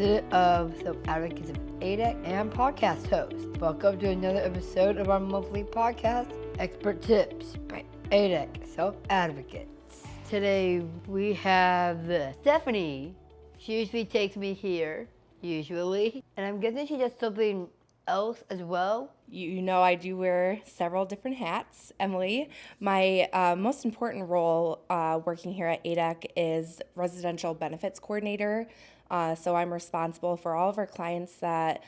president of self-advocacy of ADEC and podcast host. Welcome to another episode of our monthly podcast, Expert Tips by ADEC Self-Advocates. Today we have Stephanie. She usually takes me here, and I'm guessing she does something else as well. You know I do wear several different hats, Emily. My most important role working here at ADEC is residential benefits coordinator. So I'm responsible for all of our clients that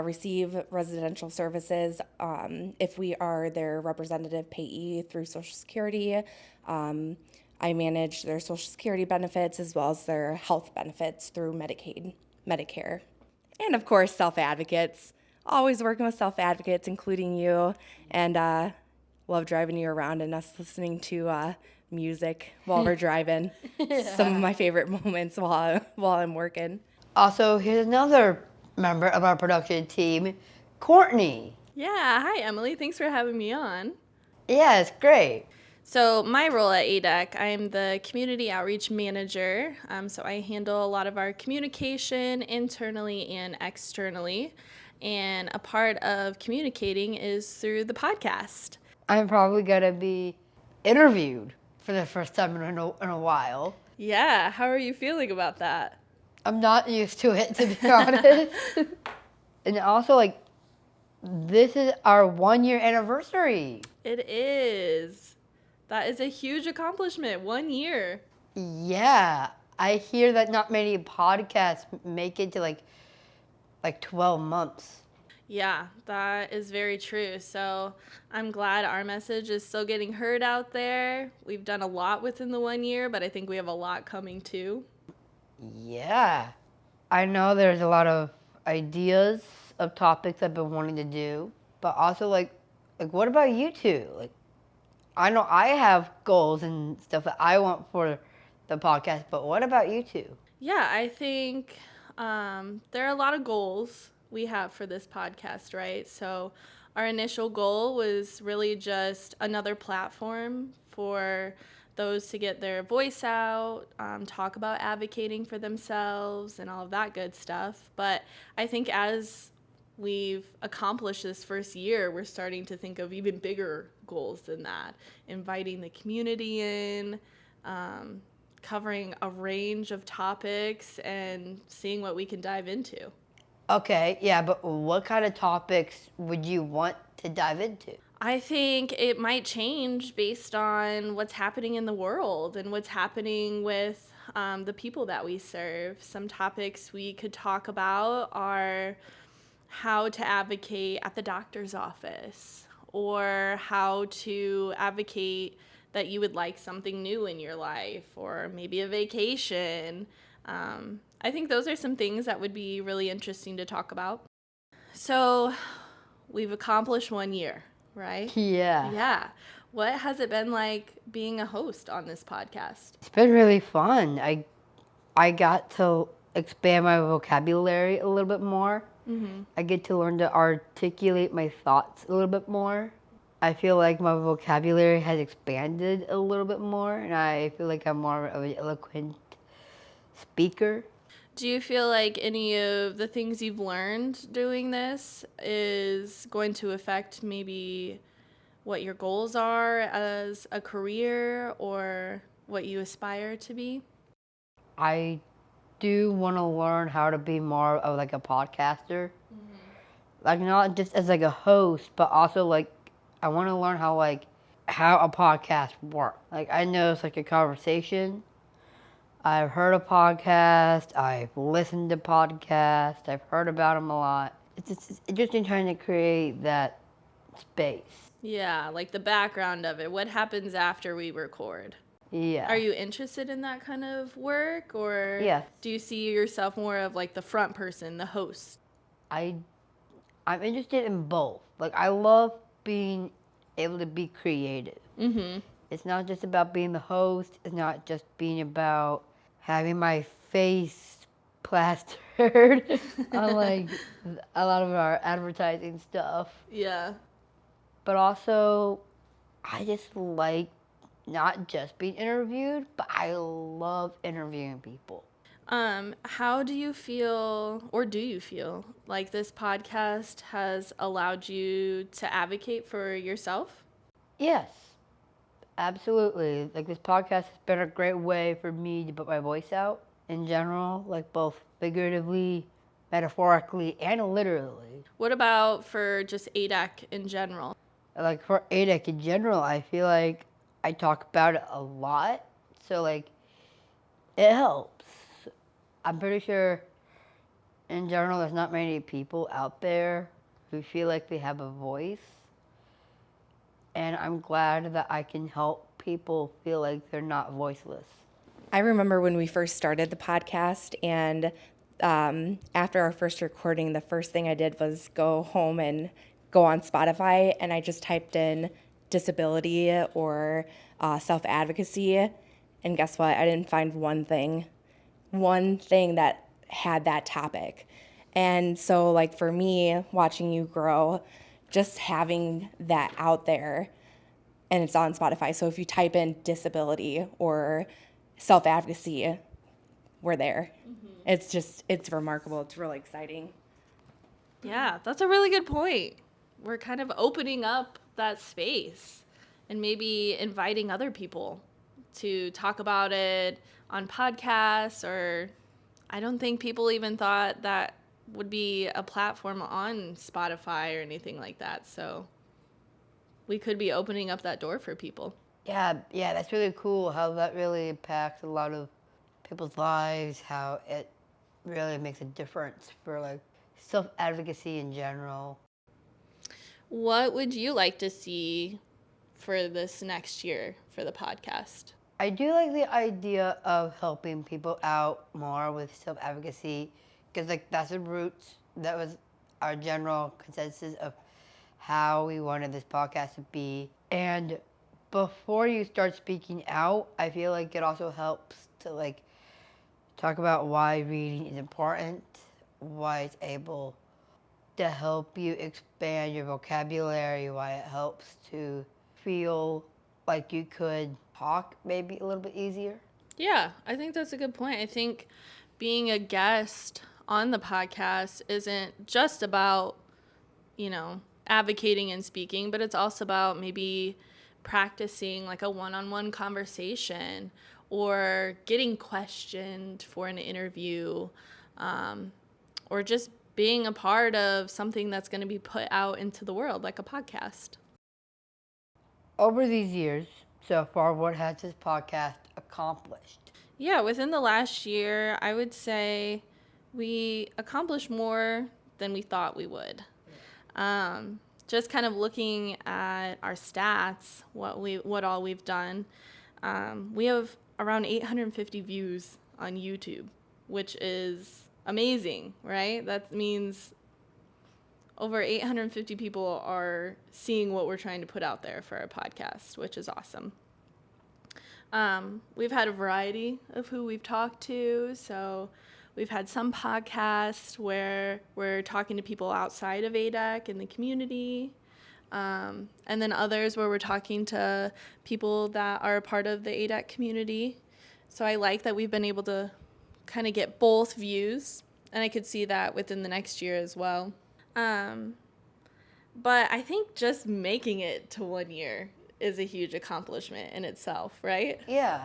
receive residential services. If we are their representative payee through Social Security, I manage their Social Security benefits as well as their health benefits through Medicaid, Medicare, and of course self-advocates. Always working with self-advocates, including you, and love driving you around and us listening to music while we're driving. Some of my favorite moments while I'm working. Also, here's another member of our production team, Courtney. Yeah, hi Emily. Thanks for having me on. Yeah, it's great. So my role at ADEC, I'm the community outreach manager. So I handle a lot of our communication internally and externally. And a part of communicating is through the podcast. I'm probably going to be interviewed for the first time in a while. Yeah, how are you feeling about that? I'm not used to it, to be honest. And also, this is our 1-year anniversary. It is. That is a huge accomplishment, 1 year. Yeah, I hear that not many podcasts make it to like 12 months. Yeah, that is very true. So I'm glad our message is still getting heard out there. We've done a lot within the 1 year, but I think we have a lot coming too. Yeah. I know there's a lot of ideas of topics I've been wanting to do, but also what about you two? I know I have goals and stuff that I want for the podcast, but what about you two? Yeah, I think there are a lot of goals we have for this podcast, right? So our initial goal was really just another platform for those to get their voice out, talk about advocating for themselves and all of that good stuff. But I think as we've accomplished this first year, we're starting to think of even bigger goals than that, inviting the community in, covering a range of topics and seeing what we can dive into. Okay, yeah, but what kind of topics would you want to dive into? I think it might change based on what's happening in the world and what's happening with the people that we serve. Some topics we could talk about are how to advocate at the doctor's office, or how to advocate that you would like something new in your life, or maybe a vacation. I think those are some things that would be really interesting to talk about. So we've accomplished 1 year, right? Yeah. Yeah. What has it been like being a host on this podcast? It's been really fun. I got to expand my vocabulary a little bit more. Mm-hmm. I get to learn to articulate my thoughts a little bit more. I feel like my vocabulary has expanded a little bit more, and I feel like I'm more of an eloquent speaker. Do you feel like any of the things you've learned doing this is going to affect maybe what your goals are as a career or what you aspire to be? I do want to learn how to be more of a podcaster. Mm-hmm. Not just as a host, but also I want to learn how a podcast works. I know it's a conversation. I've heard a podcast. I've listened to podcasts. I've heard about them a lot. It's just in trying to create that space. Yeah, the background of it. What happens after we record? Yeah. Are you interested in that kind of work, or yes. Do you see yourself more of the front person, the host? I'm interested in both. I love being able to be creative. Mm-hmm. It's not just about being the host. It's not just being about having my face plastered on a lot of our advertising stuff. Yeah. But also, I just like not just being interviewed, but I love interviewing people. How do you feel, or do you feel like this podcast has allowed you to advocate for yourself? Yes, absolutely. Like this podcast has been a great way for me to put my voice out in general, like both figuratively, metaphorically, and literally. What about for just ADEC in general? Like for ADEC in general, I feel like I talk about it a lot, so like it helps. I'm pretty sure in general there's not many people out there who feel like they have a voice, and I'm glad that I can help people feel like they're not voiceless. I remember when we first started the podcast, and after our first recording, the first thing I did was go home and go on Spotify, and I just typed in disability or self-advocacy, and guess what? I didn't find one thing that had that topic. And so, like, for me, watching you grow, just having that out there, and it's on Spotify. So if you type in disability or self-advocacy, we're there. It's remarkable. It's really exciting. Yeah, that's a really good point. We're kind of opening up that space and maybe inviting other people to talk about it on podcasts, or I don't think people even thought that would be a platform on Spotify or anything like that. So we could be opening up that door for people. Yeah, that's really cool how that really impacts a lot of people's lives, how it really makes a difference for like self-advocacy in general. What would you like to see for this next year for the podcast? I do like the idea of helping people out more with self-advocacy because like that's the roots, that was our general consensus of how we wanted this podcast to be. And before you start speaking out, I feel like it also helps to like talk about why reading is important, why it's able to help you expand your vocabulary, why it helps to feel like you could talk maybe a little bit easier. Yeah, I think that's a good point. I think being a guest on the podcast isn't just about, advocating and speaking, but it's also about maybe practicing like a one-on-one conversation or getting questioned for an interview, or just being a part of something that's going to be put out into the world, like a podcast. Over these years, so far, what has this podcast accomplished? Yeah, within the last year, I would say we accomplished more than we thought we would. Just kind of looking at our stats, what all we've done, we have around 850 views on YouTube, which is amazing, right? That means over 850 people are seeing what we're trying to put out there for our podcast, which is awesome. We've had a variety of who we've talked to. So we've had some podcasts where we're talking to people outside of ADEC in the community. And then others where we're talking to people that are a part of the ADEC community. So I like that we've been able to kind of get both views, and I could see that within the next year as well. But I think just making it to 1 year is a huge accomplishment in itself, right? Yeah.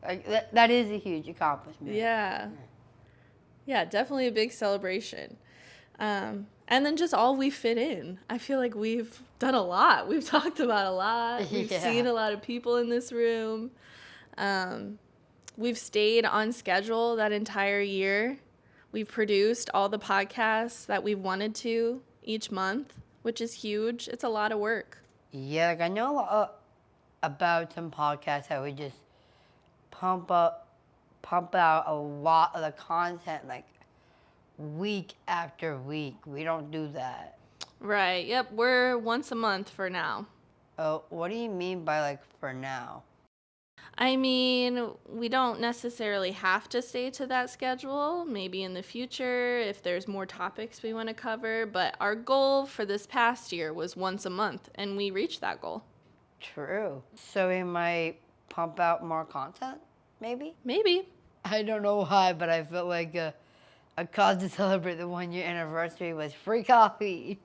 Like, that is a huge accomplishment. Yeah. Yeah, definitely a big celebration. And then just all we fit in. I feel like we've done a lot. We've talked about a lot. We've seen a lot of people in this room. We've stayed on schedule that entire year. We've produced all the podcasts that we've wanted to each month, which is huge. It's a lot of work. Yeah, like I know a lot about some podcasts that we just pump out a lot of the content like week after week. We don't do that. Right. Yep. We're once a month for now. Oh, what do you mean by like for now? I mean, we don't necessarily have to stay to that schedule. Maybe in the future, if there's more topics we want to cover. But our goal for this past year was once a month, and we reached that goal. True. So we might pump out more content, maybe? Maybe. I don't know why, but I felt like a cause to celebrate the 1 year anniversary was free coffee.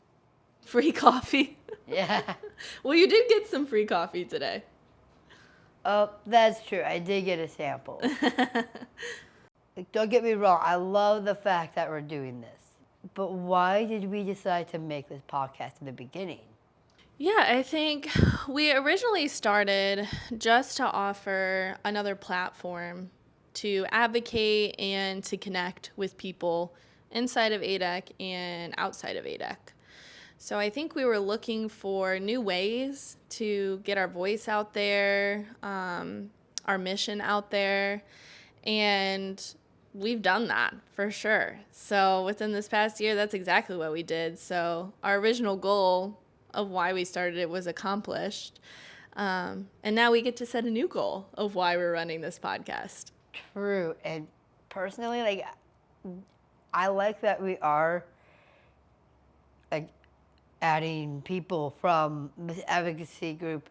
Free coffee. Yeah. Well, you did get some free coffee today. Oh, that's true. I did get a sample. Like, don't get me wrong. I love the fact that we're doing this. But why did we decide to make this podcast in the beginning? Yeah, I think we originally started just to offer another platform to advocate and to connect with people inside of ADEC and outside of ADEC. So I think we were looking for new ways to get our voice out there, our mission out there, and we've done that for sure. So within this past year, that's exactly what we did. So our original goal of why we started it was accomplished. And now we get to set a new goal of why we're running this podcast. True. And personally, like, I like that we are like adding people from this advocacy group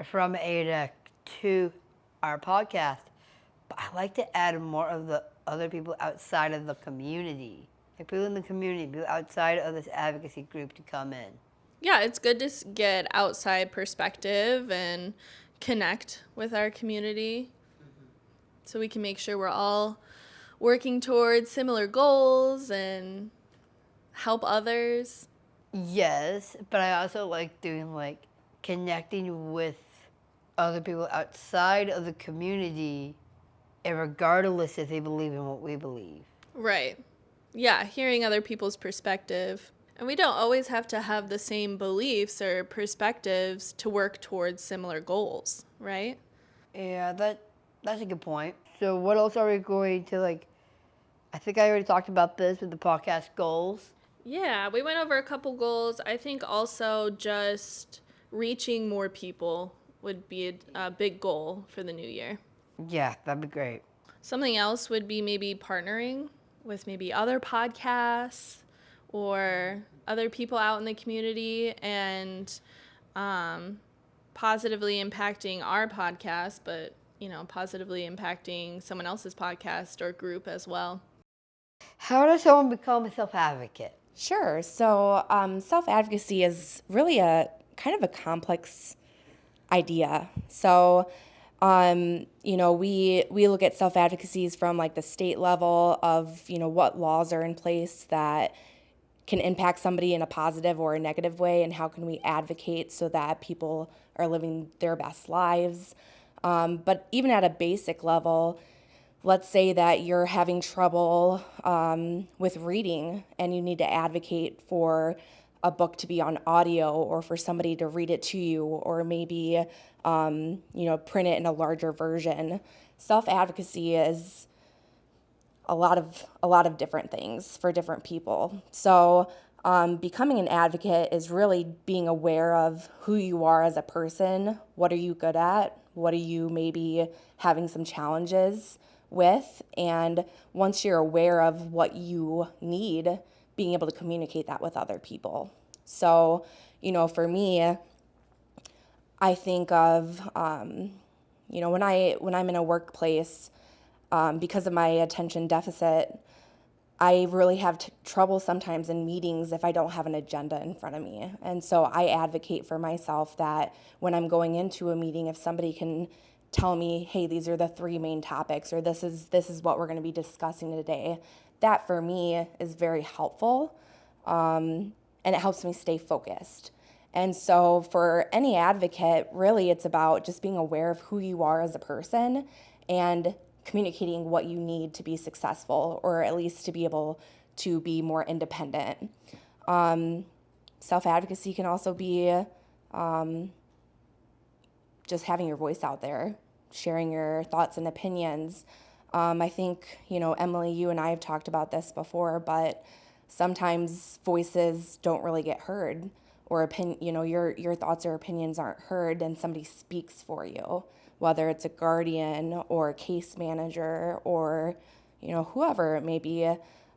from ADEC to our podcast. But I like to add more of the other people outside of the community. Like people in the community, people outside of this advocacy group to come in. Yeah, it's good to get outside perspective and connect with our community so we can make sure we're all working towards similar goals and help others. Yes, but I also like doing like connecting with other people outside of the community, and regardless if they believe in what we believe. Right. Yeah, hearing other people's perspective. And we don't always have to have the same beliefs or perspectives to work towards similar goals, right? Yeah, that's a good point. So what else are we going to like? I think I already talked about this with the podcast goals. Yeah, we went over a couple goals. I think also just reaching more people would be a big goal for the new year. Yeah, that'd be great. Something else would be maybe partnering with maybe other podcasts or other people out in the community and positively impacting our podcast, but, positively impacting someone else's podcast or group as well. How does someone become a self-advocate? Sure. So self-advocacy is really a kind of a complex idea. So, we look at self-advocacies from like the state level of, what laws are in place that can impact somebody in a positive or a negative way, and how can we advocate so that people are living their best lives. But even at a basic level, let's say that you're having trouble with reading and you need to advocate for a book to be on audio or for somebody to read it to you, or maybe, print it in a larger version. Self-advocacy is a lot of different things for different people. So becoming an advocate is really being aware of who you are as a person. What are you good at? What are you maybe having some challenges with? And once you're aware of what you need, being able to communicate that with other people. So, for me, I think of, when I'm in a workplace, because of my attention deficit, I really have trouble sometimes in meetings if I don't have an agenda in front of me. And so I advocate for myself that when I'm going into a meeting, if somebody can tell me, hey, these are the 3 main topics, or this is what we're going to be discussing today, that for me is very helpful, and it helps me stay focused. And so for any advocate, really it's about just being aware of who you are as a person and communicating what you need to be successful, or at least to be able to be more independent. Self-advocacy can also be just having your voice out there, sharing your thoughts and opinions. I think, Emily, you and I have talked about this before, but sometimes voices don't really get heard, or your thoughts or opinions aren't heard, and somebody speaks for you, whether it's a guardian or a case manager or, whoever it may be.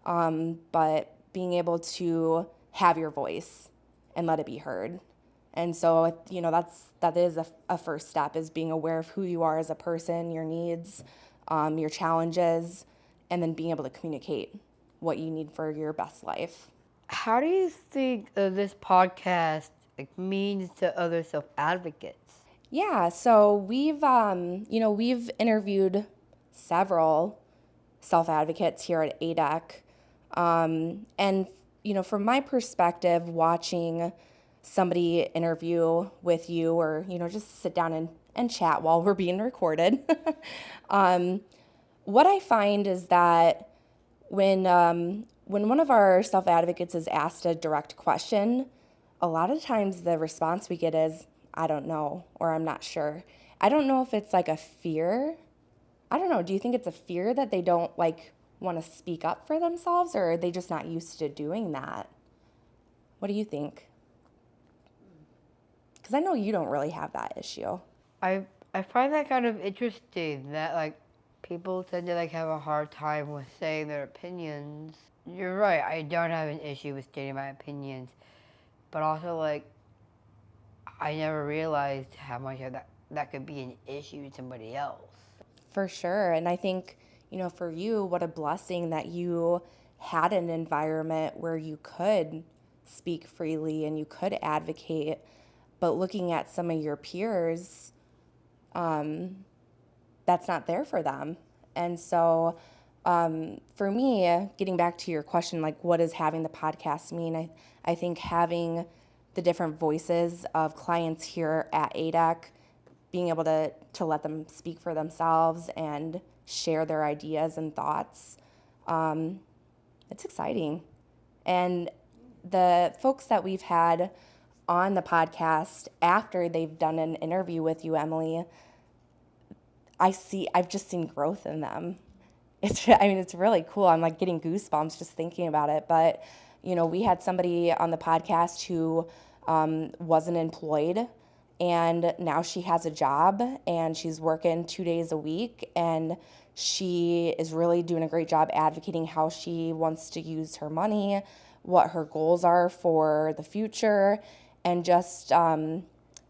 But being able to have your voice and let it be heard. And so, that is a first step, is being aware of who you are as a person, your needs, your challenges, and then being able to communicate what you need for your best life. How do you think this podcast means to other self-advocates? Yeah, so we've interviewed several self-advocates here at ADEC. And, from my perspective, watching somebody interview with you or, just sit down and chat while we're being recorded, what I find is that when one of our self-advocates is asked a direct question, a lot of times the response we get is, I don't know, or I'm not sure. I don't know if it's like a fear. I don't know. Do you think it's a fear that they don't want to speak up for themselves, or are they just not used to doing that? What do you think? Because I know you don't really have that issue. I find that kind of interesting that people tend to have a hard time with saying their opinions. You're right, I don't have an issue with stating my opinions, but also I never realized how much of that could be an issue to somebody else. For sure. And I think, for you, what a blessing that you had an environment where you could speak freely and you could advocate. But looking at some of your peers, that's not there for them. And so for me, getting back to your question, what does having the podcast mean? I think having the different voices of clients here at ADEC, being able to let them speak for themselves and share their ideas and thoughts, it's exciting. And the folks that we've had on the podcast after they've done an interview with you, Emily, I've just seen growth in them. It's really cool. I'm getting goosebumps just thinking about it. But, we had somebody on the podcast who wasn't employed, and now she has a job and she's working 2 days a week, and she is really doing a great job advocating how she wants to use her money, what her goals are for the future, and just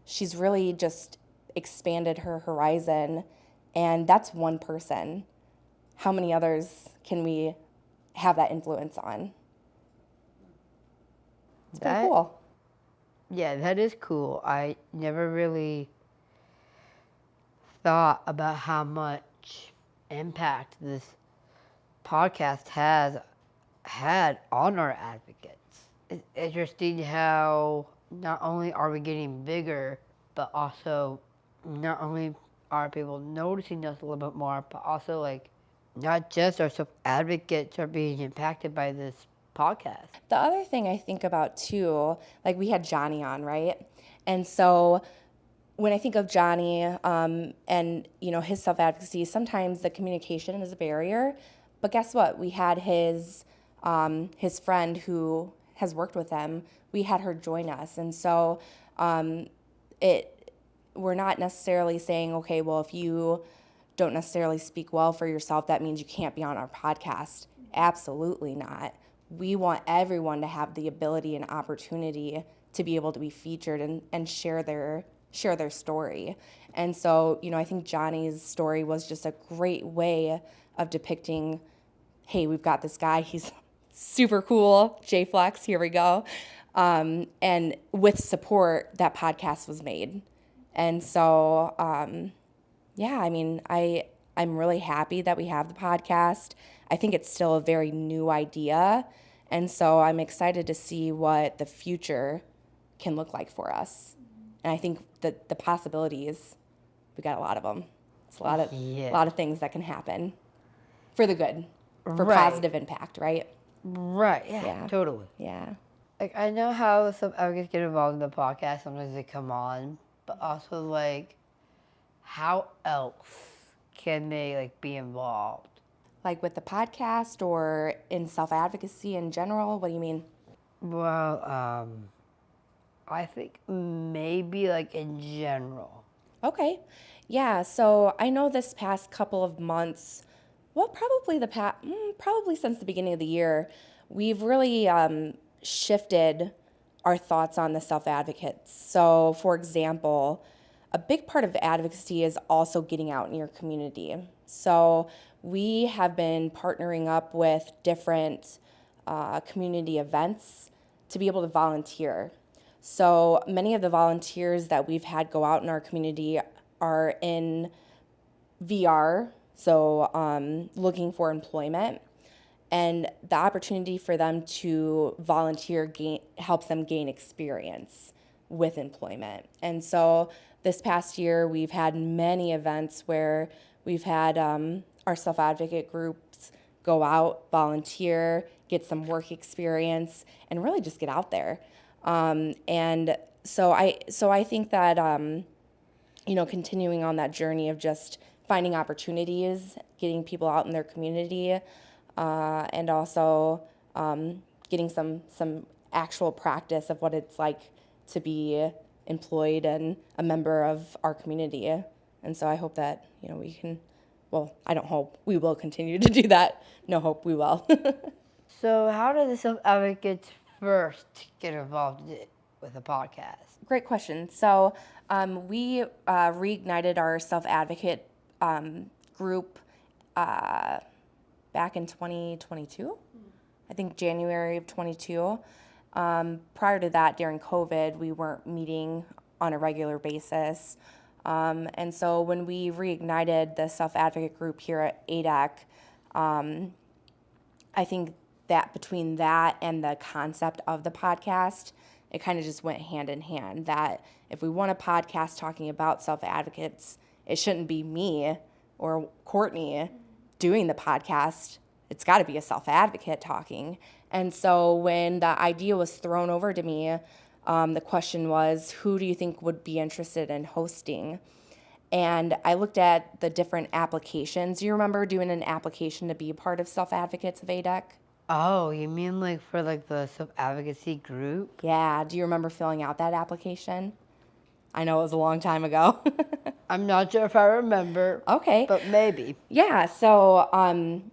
she's really just expanded her horizon. And that's one person. How many others can we have that influence on? It's pretty cool. Yeah, that is cool. I never really thought about how much impact this podcast has had on our advocates. It's interesting how not only are we getting bigger, but also not only are people noticing us a little bit more, but also not just our self-advocates are being impacted by this podcast. The other thing I think about too, we had Johnny on, right? And so when I think of Johnny and his self-advocacy, sometimes the communication is a barrier. But guess what? We had his friend who has worked with him. We had her join us, and so we're not necessarily saying, okay, well, if you don't necessarily speak well for yourself, that means you can't be on our podcast. Absolutely not. We want everyone to have the ability and opportunity to be able to be featured and share their story. And so, I think Johnny's story was just a great way of depicting, hey, we've got this guy, he's super cool, J-Flex, here we go. And with support, that podcast was made. And so, I'm really happy that we have the podcast. I think it's still a very new idea. And so I'm excited to see what the future can look like for us. And I think that the possibilities, we got a lot of them. It's a lot of things that can happen for the good, for positive impact, right? Right. Yeah. Totally. Yeah. I know how some advocates get involved in the podcast. Sometimes they come on, but also how else can they be involved? With the podcast or in self-advocacy in general? What do you mean? Well, I think maybe in general. Okay. Yeah, so I know this past couple of months, well, probably since the beginning of the year, we've really shifted our thoughts on the self-advocates. So, for example, a big part of advocacy is also getting out in your community. So we have been partnering up with different community events to be able to volunteer. So many of the volunteers that we've had go out in our community are in VR, so looking for employment. And the opportunity for them to volunteer helps them gain experience with employment. And so this past year, we've had many events where we've had our self-advocate groups go out, volunteer, get some work experience, and really just get out there. And so I think that continuing on that journey of just finding opportunities, getting people out in their community, and also getting some actual practice of what it's like to be employed and a member of our community. And so I hope that we can. Well, I don't hope we will continue to do that. No hope we will. So how did the self-advocates first get involved with a podcast? Great question. So we reignited our self-advocate group back in 2022, I think January of 22. Prior to that, during COVID, we weren't meeting on a regular basis. And so when we reignited the self-advocate group here at ADEC, I think that between that and the concept of the podcast, it kind of just went hand in hand, that if we want a podcast talking about self-advocates, it shouldn't be me or Courtney doing the podcast. It's got to be a self-advocate talking. And so when the idea was thrown over to me, the question was, who do you think would be interested in hosting? And I looked at the different applications. Do you remember doing an application to be a part of Self-Advocates of ADEC? Oh, you mean like for like the self-advocacy group? Yeah. Do you remember filling out that application? I know it was a long time ago. I'm not sure if I remember. Okay. But maybe. Yeah. So,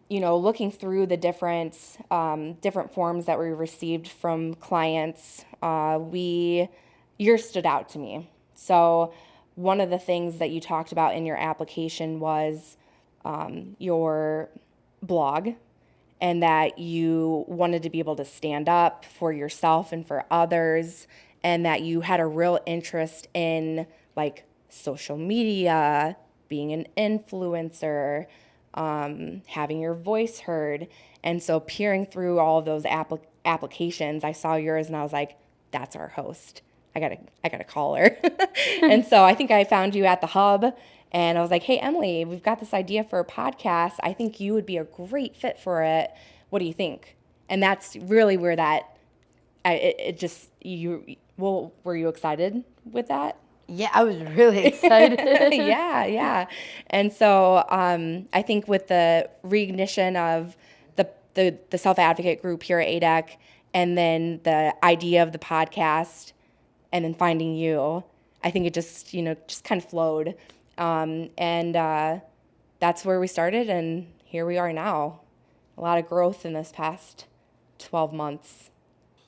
looking through the different forms that we received from clients, yours stood out to me. So, one of the things that you talked about in your application was your blog, and that you wanted to be able to stand up for yourself and for others, and that you had a real interest in like social media, being an influencer, having your voice heard. And so peering through all of those applications, I saw yours and I was like, that's our host. I gotta call her. And so I think I found you at the hub and I was like, hey, Emily, we've got this idea for a podcast. I think you would be a great fit for it. What do you think? And that's really where were you excited with that? Yeah, I was really excited. Yeah. And so I think with the reignition of the self-advocate group here at ADEC, and then the idea of the podcast, and then finding you, I think it just kind of flowed. And that's where we started, and here we are now. A lot of growth in this past 12 months.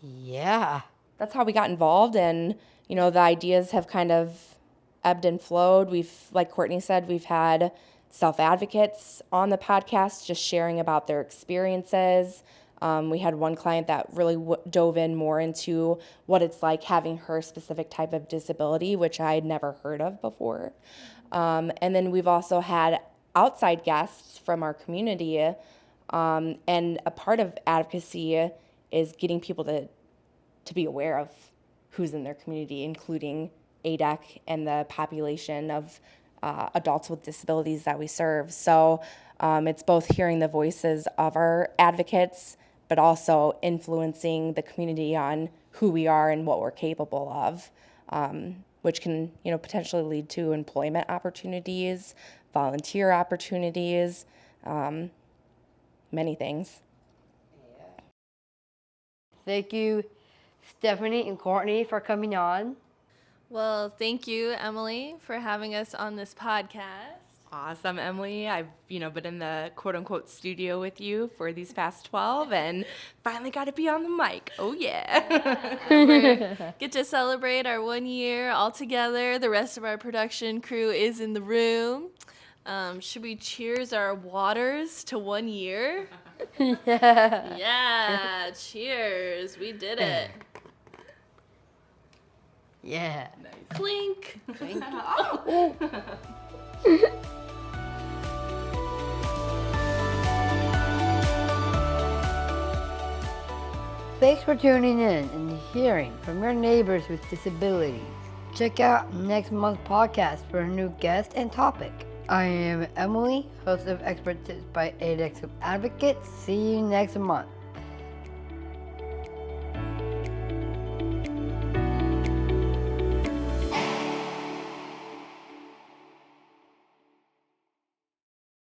Yeah. That's how we got involved, and the ideas have kind of ebbed and flowed. Like Courtney said, we've had self-advocates on the podcast just sharing about their experiences. We had one client that really dove in more into what it's like having her specific type of disability, which I had never heard of before. And then we've also had outside guests from our community. And a part of advocacy is getting people to be aware of who's in their community, including ADEC and the population of adults with disabilities that we serve. So it's both hearing the voices of our advocates, but also influencing the community on who we are and what we're capable of, which can potentially lead to employment opportunities, volunteer opportunities, many things. Thank you, Stephanie and Courtney, for coming on. Well, thank you, Emily, for having us on this podcast. Awesome, Emily. I've, been in the quote unquote studio with you for these past 12 and finally got to be on the mic. Oh, yeah. Get to celebrate our 1 year all together. The rest of our production crew is in the room. Should we cheers our waters to 1 year? Yeah. Yeah, cheers. We did it. Yeah. Clink. Clink. Thanks for tuning in and hearing from your neighbors with disabilities. Check out next month's podcast for a new guest and topic. I am Emily, host of Expert Tips by ADEC Self-Advocacy. See you next month.